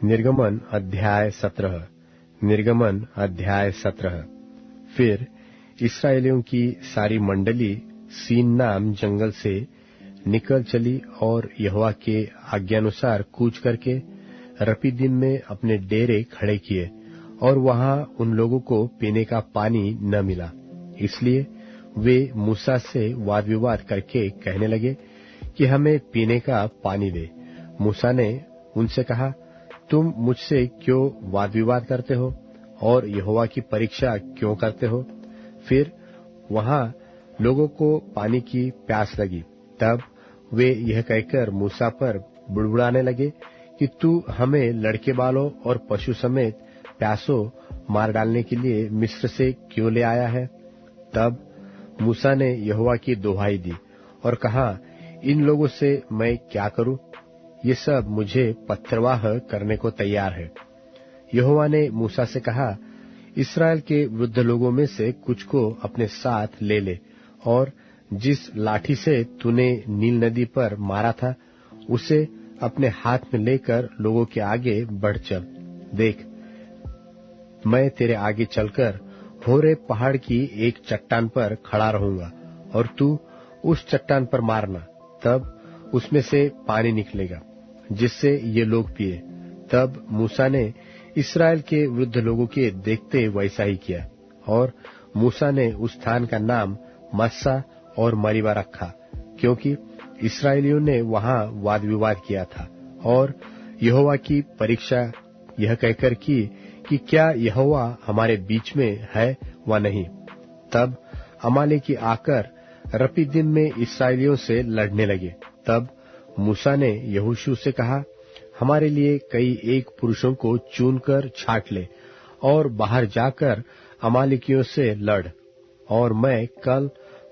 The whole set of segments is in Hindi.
निर्गमन अध्याय 17। निर्गमन अध्याय 17। फिर इस्राएलियों की सारी मंडली सीन नाम जंगल से निकल चली और यहोवा के आज्ञानुसार कूच करके रपीदीम में अपने डेरे खड़े किए, और वहां उन लोगों को पीने का पानी न मिला। इसलिए वे मूसा से वाद विवाद करके कहने लगे कि हमें पीने का पानी दे। मूसा ने उनसे कहा, तुम मुझसे क्यों वाद विवाद करते हो और यहोवा की परीक्षा क्यों करते हो? फिर वहां लोगों को पानी की प्यास लगी। तब वे यह कहकर मूसा पर बुड़बुड़ाने लगे कि तू हमें लड़के बालों और पशु समेत प्यासों मार डालने के लिए मिस्र से क्यों ले आया है? तब मूसा ने यहोवा की दुहाई दी और कहा, इन लोगों से मैं क्या करूं? ये सब मुझे पत्थरवाह करने को तैयार है। यहोवा ने मूसा से कहा, इस्राएल के वृद्ध लोगों में से कुछ को अपने साथ ले ले, और जिस लाठी से तूने नील नदी पर मारा था उसे अपने हाथ में लेकर लोगों के आगे बढ़ चल। देख, मैं तेरे आगे चलकर होरेब पहाड़ की एक चट्टान पर खड़ा रहूंगा, और तू उस चट्टान पर मारना। तब उसमें से पानी निकलेगा जिससे ये लोग पिए। तब मूसा ने इस्राएल के वृद्ध लोगों के देखते वैसा ही किया, और मूसा ने उस स्थान का नाम मस्सा और मरीबा रखा, क्योंकि इस्राएलियों ने वहां वाद विवाद किया था और यहोवा की परीक्षा यह कहकर की कि क्या यहोवा हमारे बीच में है व नहीं। तब अमालेकी आकर रपीदीम में इस्राएलियों से लड़ने लगे। तब मूसा ने यहोशू से कहा, हमारे लिए कई एक पुरुषों को चुनकर छांट ले और बाहर जाकर अमालेकियों से लड़, और मैं कल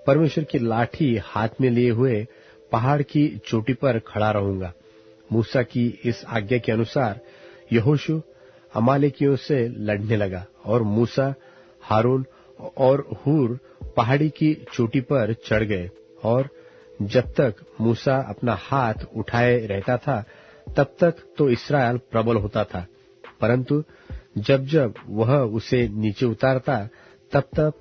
परमेश्वर की लाठी हाथ में लिए हुए पहाड़ की चोटी पर खड़ा रहूंगा। मूसा की इस आज्ञा के अनुसार यहोशू अमालेकियों से लड़ने लगा, और मूसा, हारून और हूर पहाड़ी की चोटी पर चढ़ गए। और जब तक मूसा अपना हाथ उठाए रहता था तब तक तो इस्राएल प्रबल होता था, परंतु जब जब वह उसे नीचे उतारता तब तब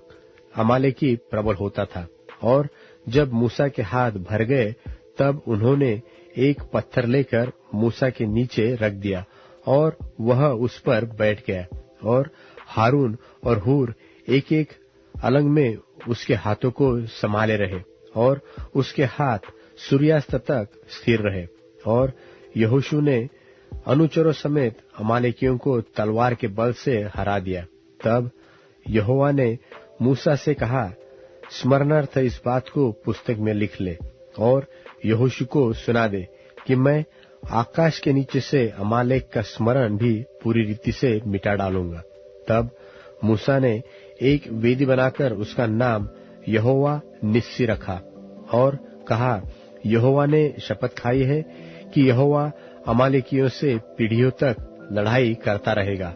अमालेकी प्रबल होता था। और जब मूसा के हाथ भर गए तब उन्होंने एक पत्थर लेकर मूसा के नीचे रख दिया, और वह उस पर बैठ गया, और हारून और हूर एक एक अलंग में उसके हाथों को संभाले रहे, और उसके हाथ सूर्यास्त तक स्थिर रहे। और यहोशू ने अनुचरों समेत अमालेकियों को तलवार के बल से हरा दिया। तब यहोवा ने मूसा से कहा, स्मरणार्थ इस बात को पुस्तक में लिख ले और यहोशू को सुना दे कि मैं आकाश के नीचे से अमालेक का स्मरण भी पूरी रीति से मिटा डालूंगा। तब मूसा ने एक वेदी बनाकर उसका नाम यहोवा निस्सी रखा, और कहा, यहोवा ने शपथ खाई है कि यहोवा अमालेकियों से पीढ़ियों तक लड़ाई करता रहेगा।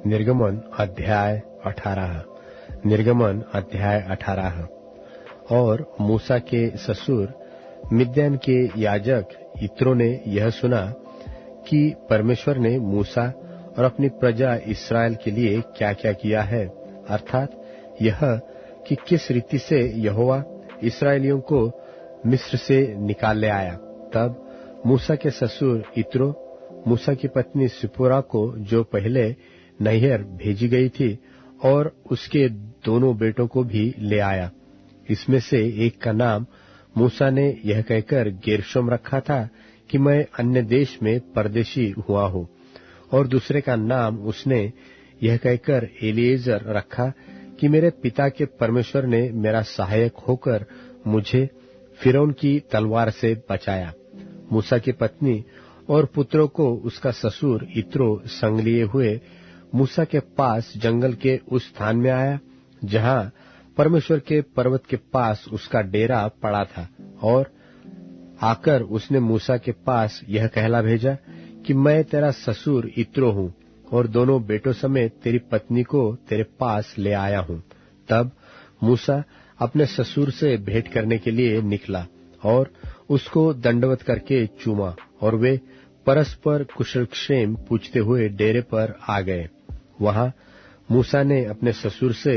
निर्गमन अध्याय 18। निर्गमन अध्याय 18। और मूसा के ससुर मिद्यान के याजक यित्रो ने यह सुना कि परमेश्वर ने मूसा और अपनी प्रजा इस्राएल के लिए क्या क्या किया है, अर्थात यह कि किस रीति से यहोवा इस्राएलियों को मिस्र से निकाल ले आया। तब मूसा के ससुर यित्रो मूसा की पत्नी सिपोरा को, जो पहले नैहर भेजी गई थी, और उसके दोनों बेटों को भी ले आया। इसमें से एक का नाम मूसा ने यह कहकर गेर्शोम रखा था कि मैं अन्य देश में परदेशी हुआ हूँ, और दूसरे का नाम उसने यह कहकर एलीएजर रखा कि मेरे पिता के परमेश्वर ने मेरा सहायक होकर मुझे फिरौन की तलवार से बचाया। मूसा की पत्नी और पुत्रों को उसका ससुर यित्रो संग लिए हुए मूसा के पास जंगल के उस स्थान में आया जहाँ परमेश्वर के पर्वत के पास उसका डेरा पड़ा था, और आकर उसने मूसा के पास यह कहला भेजा कि मैं तेरा ससुर यित्रो हूँ, और दोनों बेटों समेत तेरी पत्नी को तेरे पास ले आया हूँ। तब मूसा अपने ससुर से भेंट करने के लिए निकला और उसको दंडवत करके चूमा, और वे परस्पर कुशलक्षेम पूछते हुए डेरे पर आ गए। वहां मूसा ने अपने ससुर से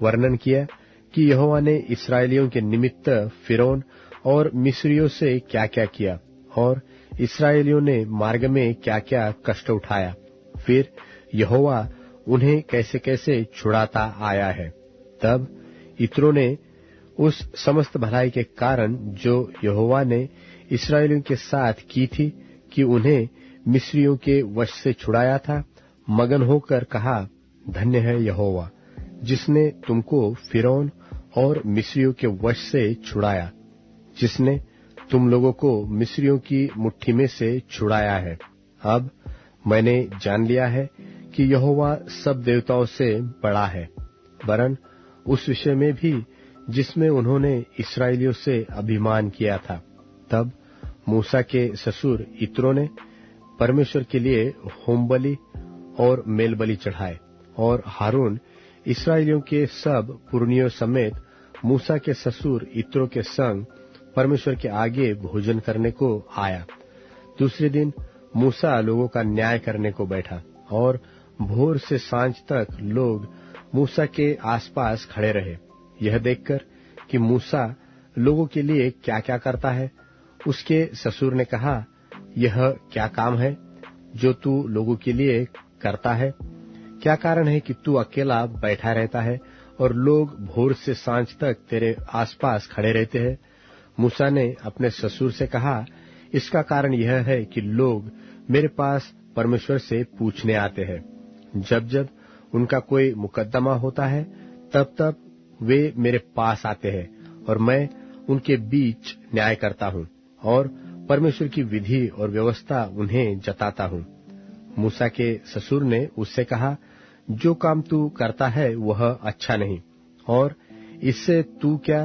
वर्णन किया कि यहोवा ने इस्राएलियों के निमित्त फिरौन और मिस्रियों से क्या क्या किया और इस्राएलियों ने मार्ग में क्या क्या कष्ट उठाया, फिर यहोवा उन्हें कैसे कैसे छुड़ाता आया है। तब इत्रो ने उस समस्त भलाई के कारण जो यहोवा ने इस्राएलियों के साथ की थी कि उन्हें मिस्रियों के वश से छुड़ाया था, मगन होकर कहा, धन्य है यहोवा जिसने तुमको फिरौन और मिस्रियों के वश से छुड़ाया, जिसने तुम लोगों को मिस्रियों की मुट्ठी में से छुड़ाया है। अब मैंने जान लिया है कि यहोवा सब देवताओं से बड़ा है, वरन उस विषय में भी जिसमें उन्होंने इस्राएलियों से अभिमान किया था। तब मूसा के ससुर इत्रो ने परमेश्वर के लिए होमबलि और मेलबलि चढ़ाए, और हारून इस्राएलियों के सब पुरनियों समेत मूसा के ससुर इत्रो के संग परमेश्वर के आगे भोजन करने को आया। दूसरे दिन मूसा लोगों का न्याय करने को बैठा, और भोर से सांझ तक लोग मूसा के आसपास खड़े रहे। यह देखकर कि मूसा लोगों के लिए क्या क्या करता है, उसके ससुर ने कहा, यह क्या काम है जो तू लोगों के लिए करता है? क्या कारण है कि तू अकेला बैठा रहता है और लोग भोर से सांझ तक तेरे आसपास खड़े रहते हैं? मूसा ने अपने ससुर से कहा, इसका कारण यह है कि लोग मेरे पास परमेश्वर से पूछने आते हैं। जब जब उनका कोई मुकदमा होता है, तब तब वे मेरे पास आते हैं और मैं उनके बीच न्याय करता हूँ और परमेश्वर की विधि और व्यवस्था उन्हें जताता हूँ। मूसा के ससुर ने उससे कहा, जो काम तू करता है वह अच्छा नहीं, और इससे तू क्या,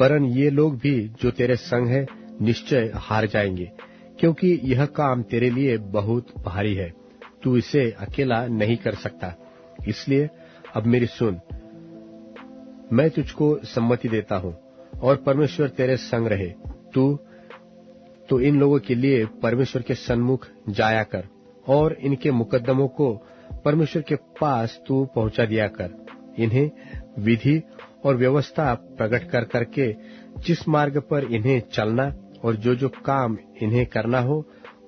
वरन ये लोग भी जो तेरे संग है निश्चय हार जाएंगे, क्योंकि यह काम तेरे लिए बहुत भारी है। तू इसे अकेला नहीं कर सकता। इसलिए अब मेरी सुन, मैं तुझको सम्मति देता हूँ और परमेश्वर तेरे संग रहे। तू तो इन लोगों के लिए परमेश्वर के सन्मुख जाया कर और इनके मुकद्दमों को परमेश्वर के पास तू पहुंचा दिया कर। इन्हें विधि और व्यवस्था प्रकट कर करके जिस मार्ग पर इन्हें चलना और जो जो काम इन्हें करना हो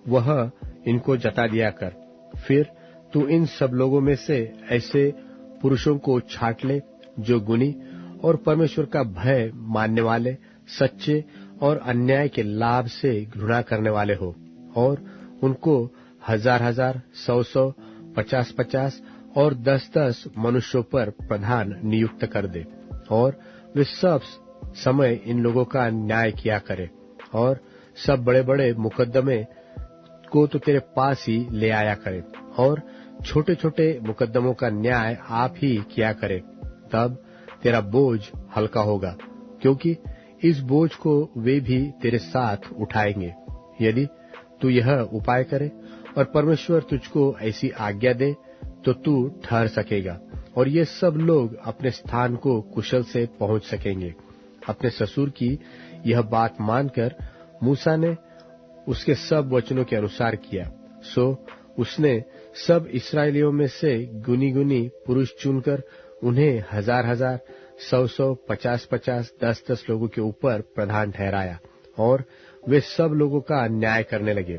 वह इनको जता दिया कर। फिर तू इन सब लोगों में से ऐसे पुरुषों को छांट ले जो गुणी और परमेश्वर का भय मानने वाले, सच्चे और अन्याय के लाभ से घृणा करने वाले हो, और उनको 1000-1000, 100-100, 50-50 और 10-10 मनुष्यों पर प्रधान नियुक्त कर दे, और वे सब समय इन लोगों का न्याय किया करे, और सब बड़े बड़े मुकद्दमे को तो तेरे पास ही ले आया करे, और छोटे छोटे मुकद्दमों का न्याय आप ही किया करे। तब तेरा बोझ हल्का होगा, क्योंकि इस बोझ को वे भी तेरे साथ उठाएंगे। यदि तू यह उपाय करे और परमेश्वर तुझको ऐसी आज्ञा दे तो तू ठहर सकेगा, और ये सब लोग अपने स्थान को कुशल से पहुंच सकेंगे। अपने ससुर की यह बात मानकर मूसा ने उसके सब वचनों के अनुसार किया। सो उसने सब इस्राएलियों में से गुनी गुनी पुरुष चुनकर उन्हें 1000-1000, 100-100, 50-50, 10-10 लोगों के ऊपर प्रधान ठहराया, और वे सब लोगों का न्याय करने लगे।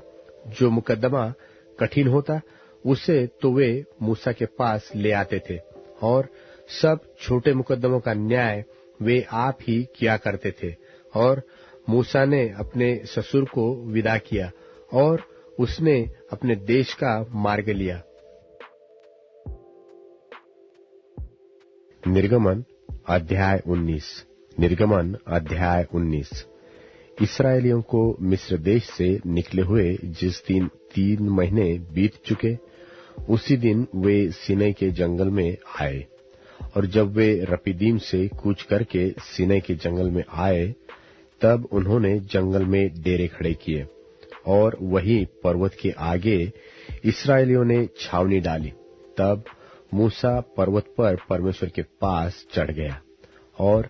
जो मुकद्दमा कठिन होता उसे तो वे मूसा के पास ले आते थे, और सब छोटे मुकद्दमों का न्याय वे आप ही किया करते थे। और मूसा ने अपने ससुर को विदा किया और उसने अपने देश का मार्ग लिया। निर्गमन अध्याय 19। निर्गमन अध्याय 19। इस्राएलियों को मिस्र देश से निकले हुए जिस दिन 3 महीने बीत चुके, उसी दिन वे सीनै के जंगल में आए। और जब वे रपीदीम से कूच करके सीनै के जंगल में आए, तब उन्होंने जंगल में डेरे खड़े किए, और वहीं पर्वत के आगे इस्राएलियों ने छावनी डाली। तब मूसा पर्वत पर परमेश्वर के पास चढ़ गया, और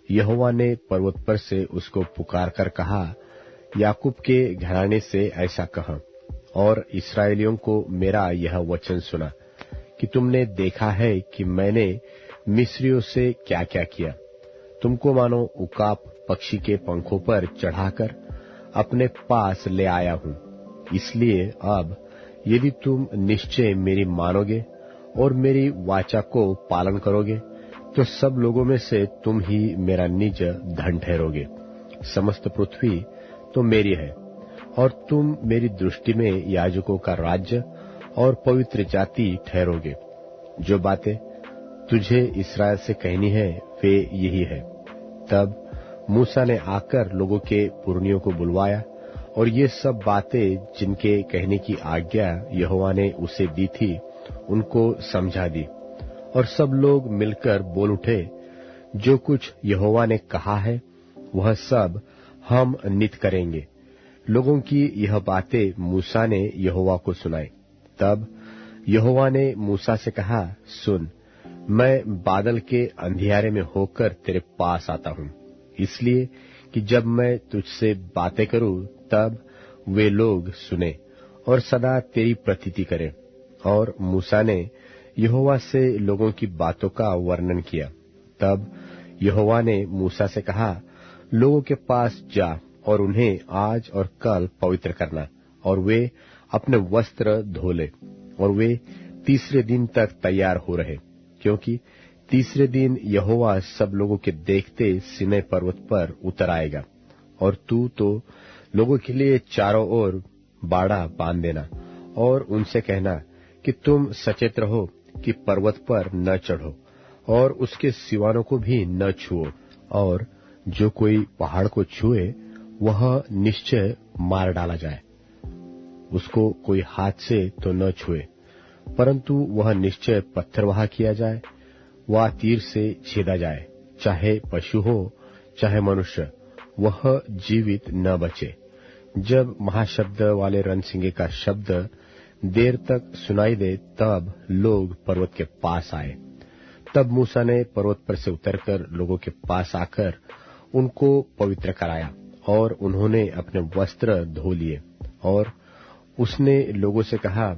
यहोवा ने पर्वत पर से उसको पुकार कर कहा, याकूब के घराने से ऐसा कह, और इस्राएलियों को मेरा यह वचन सुना कि तुमने देखा है कि मैंने मिस्रियों से क्या क्या किया। तुमको मानो उकाब पक्षी के पंखों पर चढ़ाकर अपने पास ले आया हूं। इसलिए अब यदि तुम निश्चय मेरी मानोगे और मेरी वाचा को पालन करोगे, तो सब लोगों में से तुम ही मेरा निज धन ठहरोगे। समस्त पृथ्वी तो मेरी है और तुम मेरी दृष्टि में याजकों का राज्य और पवित्र जाति ठहरोगे। जो बातें तुझे इस्राएल से कहनी है वे यही है। तब मूसा ने आकर लोगों के पुरनियों को बुलवाया और ये सब बातें जिनके कहने की आज्ञा यहोवा ने उसे दी थी उनको समझा दी। और सब लोग मिलकर बोल उठे, जो कुछ यहोवा ने कहा है वह सब हम नित करेंगे। लोगों की यह बातें मूसा ने यहोवा को सुनाई। तब यहोवा ने मूसा से कहा, सुन, मैं बादल के अंधियारे में होकर तेरे पास आता हूं, इसलिए कि जब मैं तुझसे बातें करूं तब वे लोग सुने और सदा तेरी प्रतीति करें। और मूसा ने यहोवा से लोगों की बातों का वर्णन किया। तब यहोवा ने मूसा से कहा, लोगों के पास जा और उन्हें आज और कल पवित्र करना, और वे अपने वस्त्र धो ले, और वे तीसरे दिन तक तैयार हो रहे, क्योंकि तीसरे दिन यहोवा सब लोगों के देखते सीनै पर्वत पर उतर आएगा। और तू तो लोगों के लिए चारों ओर बाड़ा बांध देना और उनसे कहना कि तुम सचेत रहो कि पर्वत पर न चढ़ो और उसके सिवानों को भी न छुओ, और जो कोई पहाड़ को छुए वह निश्चय मार डाला जाए। उसको कोई हाथ से तो न छुए, परंतु वह निश्चय पत्थरवाह किया जाए, वह तीर से छेदा जाए, चाहे पशु हो चाहे मनुष्य, वह जीवित न बचे। जब महाशब्द वाले रणसिंगे का शब्द देर तक सुनाई दे तब लोग पर्वत के पास आए। तब मूसा ने पर्वत पर से उतरकर लोगों के पास आकर उनको पवित्र कराया और उन्होंने अपने वस्त्र धो लिए। और उसने लोगों से कहा,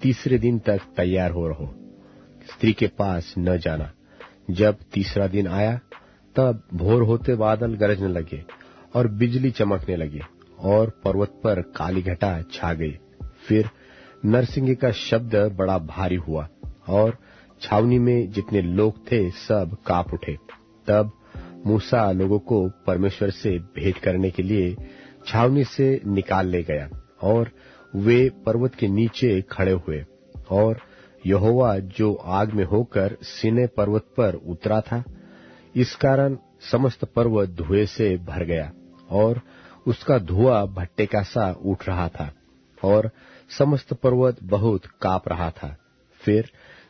तीसरे दिन तक तैयार हो रहो, स्त्री के पास न जाना। जब तीसरा दिन आया तब भोर होते बादल गरजने लगे और बिजली चमकने लगी और पर्वत पर काली घटा छा गई। फिर नरसिंगे का शब्द बड़ा भारी हुआ और छावनी में जितने लोग थे सब कांप उठे। तब मूसा लोगों को परमेश्वर से भेंट करने के लिए छावनी से निकाल ले गया और वे पर्वत के नीचे खड़े हुए। और यहोवा जो आग में होकर सीनै पर्वत पर उतरा था, इस कारण समस्त पर्वत धुएं से भर गया और उसका धुआं भट्टे का सा उठ रहा था और समस्त पर्वत बहुत कांप रहा था। फिर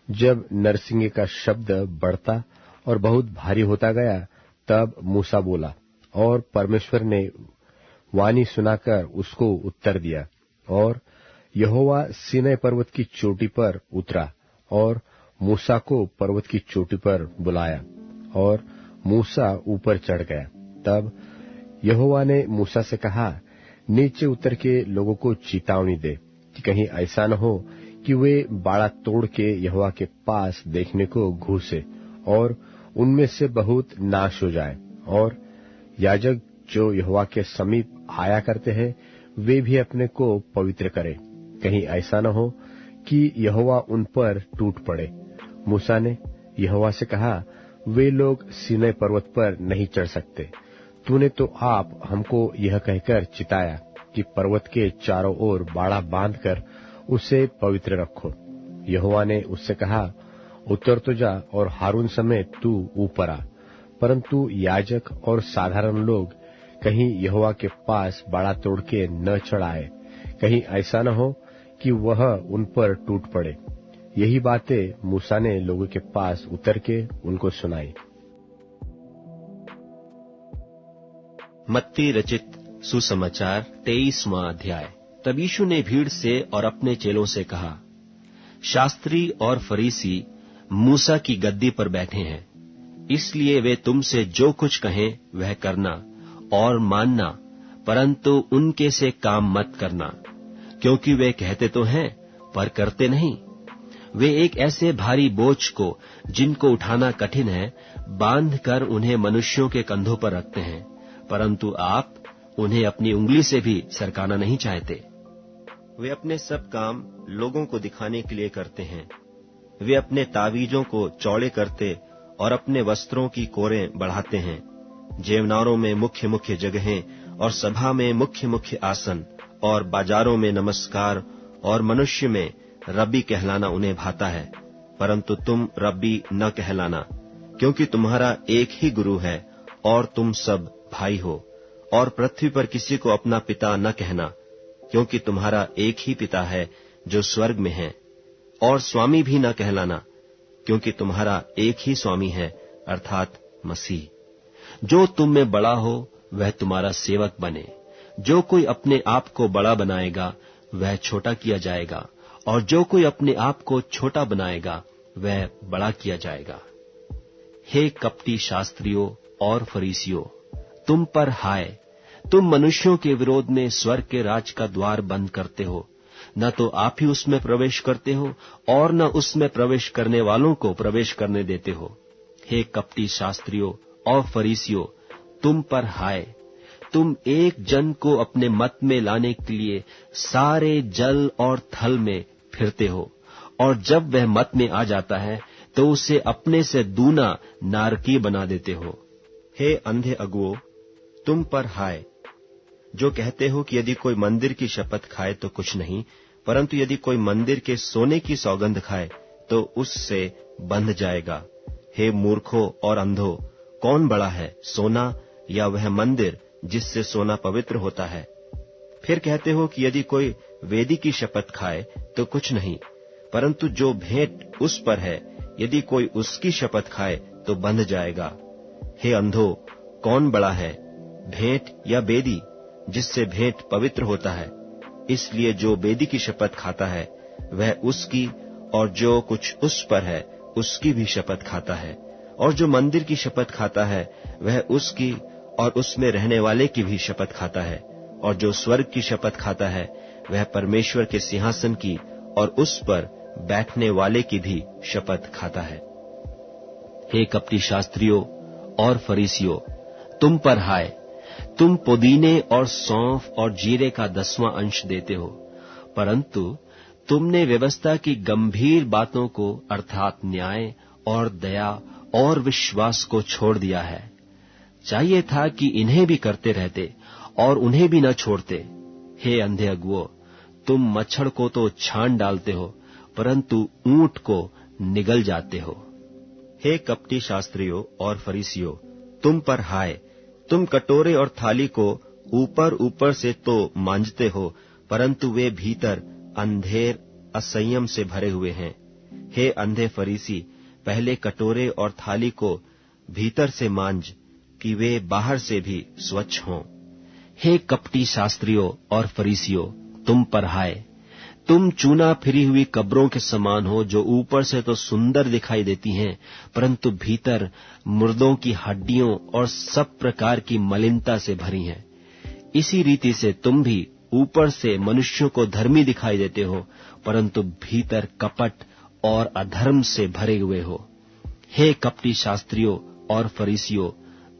जब नरसिंगे का शब्द बढ़ता और बहुत भारी होता गया तब मूसा बोला और परमेश्वर ने वाणी सुनाकर उसको उत्तर दिया। और यहोवा सीनै पर्वत की चोटी पर उतरा और मूसा को पर्वत की चोटी पर बुलाया और मूसा ऊपर चढ़ गया। तब यहोवा ने मूसा से कहा, नीचे उतर के लोगों को चेतावनी दे कि कहीं ऐसा न हो कि वे बाड़ा तोड़ के यहोवा के पास देखने को घुसे और उनमें से बहुत नाश हो जाए। और याजक जो यहोवा के समीप आया करते हैं वे भी अपने को पवित्र करें, कहीं ऐसा न हो कि यहोवा उन पर टूट पड़े। मूसा ने यहोवा से कहा, वे लोग सीनै पर्वत पर नहीं चढ़ सकते। तूने तो आप हमको यह कहकर चिताया कि पर्वत के चारों ओर बाड़ा बांधकर उसे पवित्र रखो। यहोवा ने उससे कहा, उतर तो जा और हारून समेत तू ऊपर आ, परंतु याजक और साधारण लोग कहीं यहोवा के पास बाड़ा तोड़ के न चढ़ाए, कहीं ऐसा न हो कि वह उन पर टूट पड़े। यही बातें मूसा ने लोगों के पास उतर के उनको सुनाई। मत्ती रचित सुसमाचार 23वां अध्याय। तब यीशु ने भीड़ से और अपने चेलों से कहा, शास्त्री और फरीसी मूसा की गद्दी पर बैठे हैं, इसलिए वे तुमसे जो कुछ कहें वह करना और मानना, परंतु उनके से काम मत करना, क्योंकि वे कहते तो हैं पर करते नहीं। वे एक ऐसे भारी बोझ को, जिनको उठाना कठिन है, बांधकर उन्हें मनुष्यों के कंधों पर रखते हैं, परंतु आप उन्हें अपनी उंगली से भी सरकाना नहीं चाहते। वे अपने सब काम लोगों को दिखाने के लिए करते हैं। वे अपने तावीजों को चौड़े करते और अपने वस्त्रों की कोरें बढ़ाते हैं। जेवनारों में मुख्य मुख्य जगहें और सभा में मुख्य मुख्य आसन और बाजारों में नमस्कार और मनुष्य में रब्बी कहलाना उन्हें भाता है, परंतु तुम रब्बी न कहलाना, क्योंकि तुम्हारा एक ही गुरु है और तुम सब भाई हो। और पृथ्वी पर किसी को अपना पिता न कहना, क्योंकि तुम्हारा एक ही पिता है जो स्वर्ग में है। और स्वामी भी न कहलाना, क्योंकि तुम्हारा एक ही स्वामी है, अर्थात मसीह। जो तुम में बड़ा हो वह तुम्हारा सेवक बने। जो कोई अपने आप को बड़ा बनाएगा वह छोटा किया जाएगा, और जो कोई अपने आप को छोटा बनाएगा वह बड़ा किया जाएगा। हे कपटी शास्त्रियों और फरीसियों, तुम पर हाय! तुम मनुष्यों के विरोध में स्वर्ग के राज का द्वार बंद करते हो। न तो आप ही उसमें प्रवेश करते हो और न उसमें प्रवेश करने वालों को प्रवेश करने देते हो। हे कपटी शास्त्रियों और फरीसियों, तुम पर हाय! तुम एक जन को अपने मत में लाने के लिए सारे जल और थल में फिरते हो, और जब वह मत में आ जाता है तो उसे अपने से दूना नारकीय बना देते हो। हे अंधे अगुओं, तुम पर हाय! जो कहते हो कि यदि कोई मंदिर की शपथ खाए तो कुछ नहीं, परंतु यदि कोई मंदिर के सोने की सौगंध खाए तो उससे बंध जाएगा। हे मूर्खों और अंधों, कौन बड़ा है, सोना या वह मंदिर जिससे सोना पवित्र होता है? फिर कहते हो कि यदि कोई वेदी की शपथ खाए तो कुछ नहीं, परंतु जो भेंट उस पर है, यदि कोई उसकी शपथ खाए तो बंध जाएगा। हे अंधो, कौन बड़ा है, भेंट या वेदी जिससे भेंट पवित्र होता है? इसलिए जो वेदी की शपथ खाता है वह उसकी, और जो कुछ उस पर है उसकी भी शपथ खाता है। और जो मंदिर की शपथ खाता है वह उसकी और उसमें रहने वाले की भी शपथ खाता है। और जो स्वर्ग की शपथ खाता है वह परमेश्वर के सिंहासन की और उस पर बैठने वाले की भी शपथ खाता है। हे कपटी शास्त्रियों और फरीसियों, तुम पर हाय! तुम पुदीने और सौंफ और जीरे का 10वां अंश देते हो, परंतु तुमने व्यवस्था की गंभीर बातों को, अर्थात न्याय और दया और विश्वास को छोड़ दिया है। चाहिए था कि इन्हें भी करते रहते और उन्हें भी न छोड़ते। हे अंधे अगुओं, तुम मच्छर को तो छान डालते हो, परंतु ऊंट को निगल जाते हो। हे कपटी शास्त्रियों और फरीसियों, तुम पर हाय! तुम कटोरे और थाली को ऊपर ऊपर से तो मांजते हो, परंतु वे भीतर अंधेर असंयम से भरे हुए हैं। हे अंधे फरीसी, पहले कटोरे और थाली को भीतर से मांज, कि वे बाहर से भी स्वच्छ हों। हे कपटी शास्त्रियों और फरीसियों, तुम पर हाय! तुम चूना फिरी हुई कब्रों के समान हो, जो ऊपर से तो सुंदर दिखाई देती हैं, परंतु भीतर मुर्दों की हड्डियों और सब प्रकार की मलिनता से भरी हैं। इसी रीति से तुम भी ऊपर से मनुष्यों को धर्मी दिखाई देते हो, परंतु भीतर कपट और अधर्म से भरे हुए हो। हे कपटी शास्त्रियों और फरीसियों,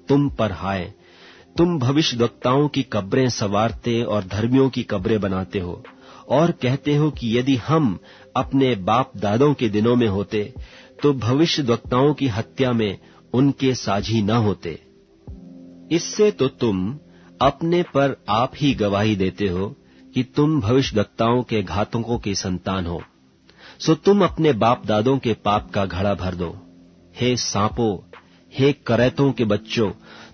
तुम पर हाय! तुम भविष्यद्वक्ताओं की कब्रें संवारते और धर्मियों की कब्रें बनाते हो, और कहते हो कि यदि हम अपने बाप दादों के दिनों में होते तो भविष्यद्वक्ताओं की हत्या में उनके साझी न होते। इससे तो तुम अपने पर आप ही गवाही देते हो कि तुम भविष्यद्वक्ताओं के घातकों की संतान हो। सो तुम अपने बाप दादों के पाप का घड़ा भर दो। हे सांपों, हे करैतों के बच्चों,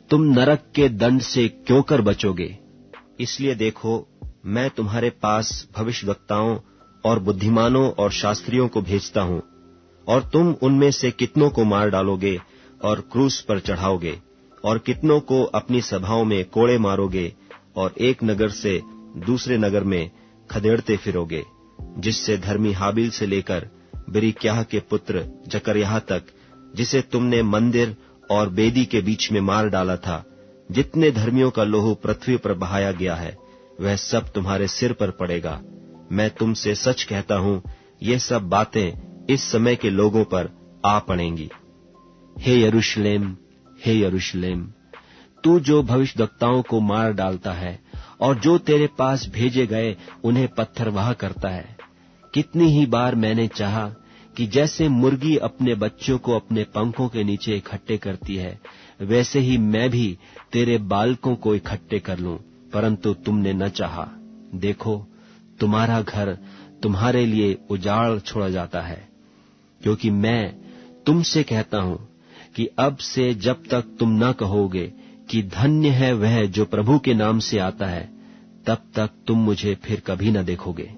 तुम नरक के दंड से क्यों कर बचोगे? इसलिए देखो, मैं तुम्हारे पास भविष्यद्वक्ताओं और बुद्धिमानों और शास्त्रियों को भेजता हूं, और तुम उनमें से कितनों को मार डालोगे और क्रूस पर चढ़ाओगे, और कितनों को अपनी सभाओं में कोड़े मारोगे, और एक नगर से दूसरे नगर में खदेड़ते फिरोगे, जिससे धर्मी हाबिल से लेकर बिरिक्याह के पुत्र जकर्याह तक, जिसे तुमने मंदिर और बेदी के बीच में मार डाला था, जितने धर्मियों का लोहू पृथ्वी पर बहाया गया है, वह सब तुम्हारे सिर पर पड़ेगा। मैं तुमसे सच कहता हूं, ये सब बातें इस समय के लोगों पर आ पड़ेंगी। हे यरूशलेम, हे यरूशलेम, तू जो भविष्यद्वक्ताओं को मार डालता है और जो तेरे पास भेजे गए उन्हें पत्थरवाह करता है, कितनी ही बार मैंने चाहा कि जैसे मुर्गी अपने बच्चों को अपने पंखों के नीचे इकट्ठे करती है, वैसे ही मैं भी तेरे बालकों को इकट्ठे कर लूं, परंतु तुमने न चाहा। देखो, तुम्हारा घर तुम्हारे लिए उजाड़ छोड़ा जाता है। क्योंकि मैं तुमसे कहता हूं कि अब से जब तक तुम न कहोगे कि धन्य है वह जो प्रभु के नाम से आता है, तब तक तुम मुझे फिर कभी न देखोगे।